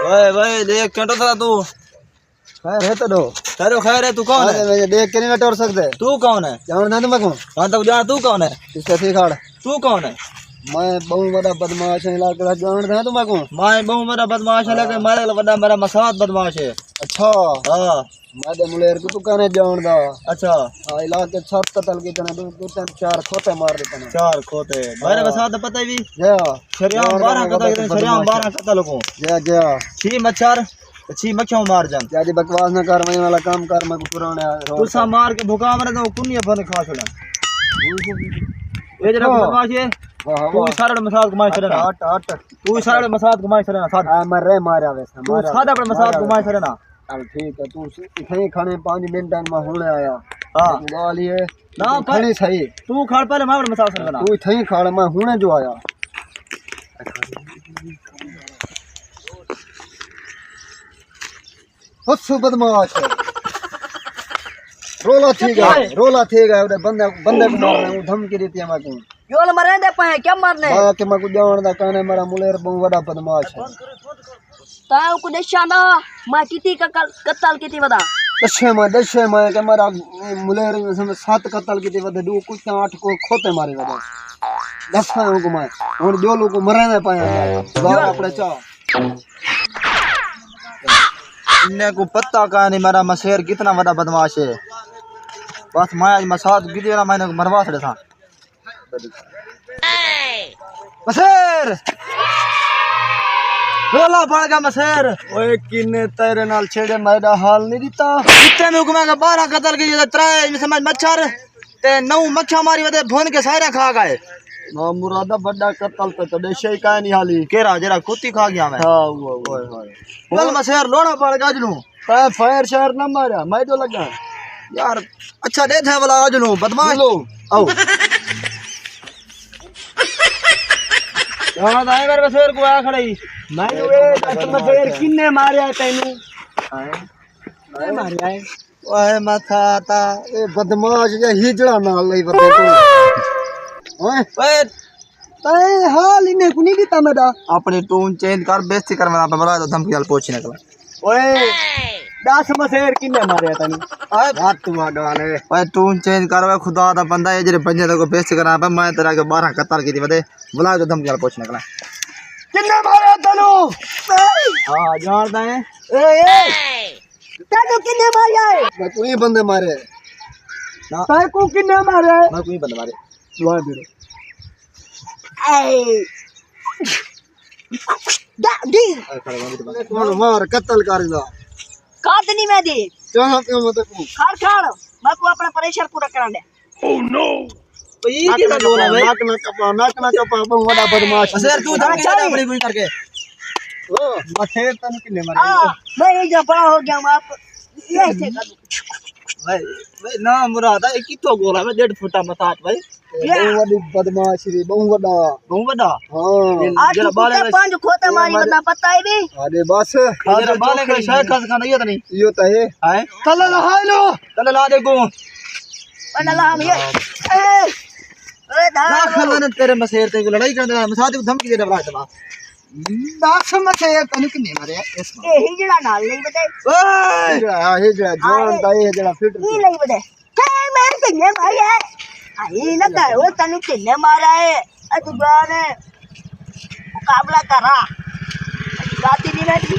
ओए भाई देख क्यों था तू? खैर है तो दो तेरे खैर है, तू कौन है? मुझे देख के नहीं टोर सकते। तू कौन है? जान ना तुम को हाँ तब जान, तू कौन है? किससे सिखाड़ तू कौन है? मैं बहुत बड़ा बदमाश है इलाके का, जान दे तुम को। मैं बहु मेरा बदमाश है, लेकिन मारे बड़ा मेरा मसाद बदमाश है। अच्छा हाँ मैं मुलेर को तू कहने जान दा। अच्छा हां इलाके छत कतल की तना दो तीन चार खोते मार देते ना। चार खोते मेरे मसाद पता ही भी जा शरियाम 12 कतल, शरियाम 12 कतल को जा 6 मच्छर 6 मक्खियों मार जान। ज्यादा बकवास ना कर, मैं वाला काम कर, मैं पुराने तू सा मार के भूखा मरे तो कुनिया बन खा छोड़ा। ये जरा बदमाश है। तू सारे मसाद घुमाए चले ना। हट हट तू सारे मसाद घुमाए चले ना साथ। हां मर रे मारा वैसे तू सादा पर मसाद घुमाए चले ना। चल ठीक है, तू इथे खाने 5 मिनट में होने आया। हां गाल ये ना खाने सही तू खड़ पहले मैं मसाद करना। तू इथे खाड़ मैं होने जो आया। बहुत बदमाश है। रोला ठीक है बंदे बंदे को मारना है, धमकी देती है मैं को। योल मरे दे पाए क्या मारने हां के मैं को जान दा कहने मेरा मुलेर बहुत बड़ा बदमाश है। ताऊ को देशाना मैं किती का कत्ल किती बता दशे में के मेरा मुलेर में 7 कत्ल की वधे दो कुछ 8 को खोते मारे वधे 10 को मैं और जो लोग को मरे ना पाया गांव अपने चा इन्ने को पता का नहीं मेरा मशेर कितना बड़ा बदमाश है। बस मैं आज मसाद गिरी ना मैंने मरवा छड़े था। मशेर रोला पड़ गया मशेर। ओए किने तेरे नाल छेड़े मेरा हाल नहीं दिता। इतने में हुक्म है 12 कत्ल की 3 में समझ मच्छर ते 9 मक्खियां मारी वदे भून के सारे खा गए। ना मुरादा बड़ा कत्ल तो देशे का नहीं हाली केरा जरा कुत्ती खा गया मैं। हां वो ओए होए चल मशेर लोड़ा पड़ गया जनु। मैं फायर शहर ना मारा मैं तो लगा यार अच्छा दे थे वाला जनु बदमाश लो आओ हां दाई मेरे मशेर को आ खड़े मैं वे मशेर किन्ने मारया तैनू मैं मारया है। ओए माथा ता ए बदमाश ये हिजड़ा नाल लई बते तू ओए ओए तय हाल इने को नहीं दिता मेरा। अपनी टून चेंज कर, बेइज्जती कर मैं पे बड़ा तो धमकी वाल पहुंच निकला। ओए 10 मशेर किन्ने मारया तैनू ओए बात तू माडवाने ओए टून चेंज कर वे खुदा दा बंदा ये जरे बंदे को बेइज्जती करा पे मैं तेरा के 12 कत्ल की थी बदे बुला तो धमकी वाल पहुंच निकला। किन्ने मारया तैनू हां जानदा है ए तू किने मारिया है मैं कोई बंदे मारे ना तय को किन्ने मारे मैं कोई बंदा मारे दुआ दे ए दा दी कौन मार कत्ल करेगा काट नहीं मैं दी जहां पे मत को खाड़ मैं को अपना परेशान पूरा करा दे। ओह नो तो ये क्या बोला भाई? नाक ना कपा बहुत बड़ा बदमाश मशेर तू धमकी दे अपनी कोई करके। ओ मशेर तन किन्ने मारे हां मैं ये जब बड़ा हो गया मैं आप ये थे कर भाई ना मुराद है की तो गोला में 1.5 फुट मसाद भाई बहुत बड़ी बदमाश रे बहुत बड़ा हां आज जरा बाले बाले पांच खोते मारी बता पता है भी अरे बस जरा बाले का शायद खास खाना ये तो नहीं यो तो है है चल हालो चल ला देखो बना ला हम ये अरे ना दा खलने तेरे मशेर ते लड़ाई करने मसाद को धमकी दे रहा चला 10 मशेर तन किन्ने मारे इसमें ए हिजड़ा नाल नहीं बते ओए है जरा जान दाई जरा फिट ये नहीं बते हे मैं किने मारिया आई ना कर वो तनु किने मारा है तू जाने मुकाबला करा गाती नहीं बैठी